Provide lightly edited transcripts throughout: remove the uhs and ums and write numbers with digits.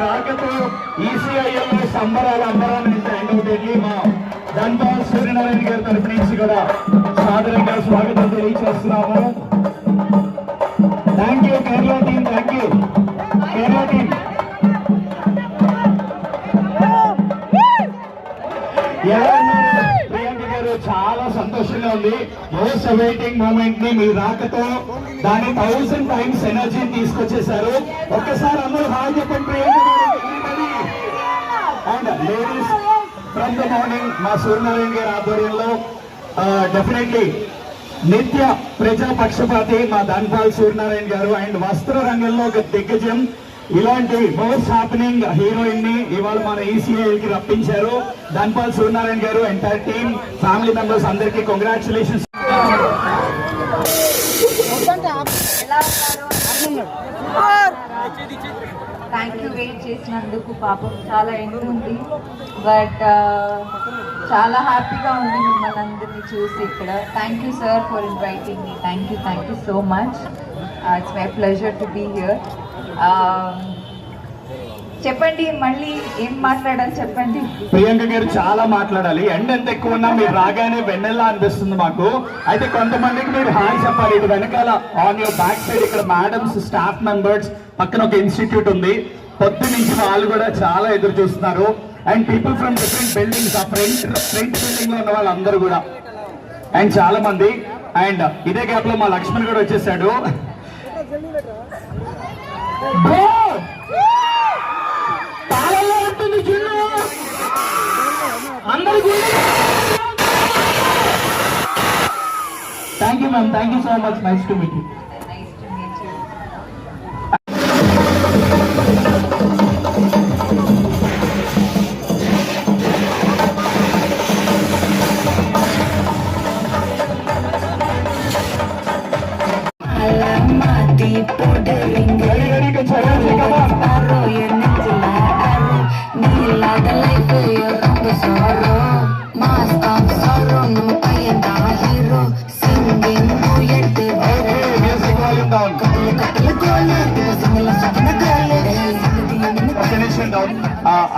రాకతో ఈసీఐఎల్ సంబరాలు అంబరాన్ని వెళ్ళి మా ధన్పాల్ సూర్యనారాయణ గారి తరపు నుంచి కూడా సాదరంగా స్వాగతం తెలియజేస్తున్నాము. Thank you Kerala team, thank you Kerala team. Priyanka గారు చాలా సంతోషంగా ఉంది. మోస్ట్ అవైటింగ్ మూమెంట్ ని మీ రాకతో దాని 1000 టైమ్స్ ఎనర్జీని తీసుకొచ్చేసారు. ఒక్కసారి అందరూ హాయ్ చెప్పండి ప్రియాంక గారు. And ladies from the morning మా సూర్యనారాయణ గారి ఆధ్వర్యంలో డెఫినెట్లీ నిత్య ప్రజా పక్షపాతి మా ధన్పాల్ సూర్యనారాయణ గారు అండ్ వస్త్ర రంగంలో ఒక దిగ్గజం. ఇలాంటి మోస్ట్ హ్యాపెనింగ్ హీరోయిన్ ని ఇవాళ మన ఈసీఐఎల్ కి రప్పించారు ధన్పాల్ సూర్యనారాయణ గారు. ఎంటైర్ టీమ్, ఫ్యామిలీ మెంబర్స్ అందరికీ కంగ్రాచులేషన్స్. థ్యాంక్ యూ వెయిట్ చేసినందుకు. పాపం చాలా ఎండ్ ఉంది, బట్ చాలా హ్యాపీగా ఉంది మిమ్మల్ని అందరినీ చూసి ఇక్కడ. Thank you sir for inviting me. Thank you so much. It's my pleasure to be here. చెప్పండి, మళ్ళీ ఏం మాట్లాడాలి చెప్పండి. ప్రియాంక గారు చాలా మాట్లాడాలి. ఎండ ఎంత ఎక్కువ ఉన్నా మీరు రాగానే వెన్నెల్లా అనిపిస్తుంది మాకు. అయితే కొంతమందికి మీరు హాయ్ చెప్పాలి. ఇటు వెనకాల ఆన్ యువర్ బ్యాక్ సైడ్ ఇక్కడ మేడమ్స్, స్టాఫ్ మెంబర్స్, పక్కన ఒక ఇన్స్టిట్యూట్ ఉంది. పొద్దు నుంచి వాళ్ళు కూడా చాలా ఎదురు చూస్తున్నారు. And people from different buildings, ఆ ఫ్రంట్ బిల్డింగ్ లో ఉన్న వాళ్ళందరూ కూడా, అండ్ చాలా మంది. అండ్ ఇదే గ్యాప్ లో మా లక్ష్మణ్ కూడా వచ్చేసాడు. Thank you ma'am, thank you so much. Nice to meet you.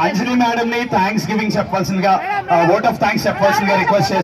Anjali madam ని థ్యాంక్స్ గివింగ్ చెప్పాల్సిందిగా, ఓట్ ఆఫ్ థ్యాంక్స్ చెప్పాల్సిందిగా రిక్వెస్ట్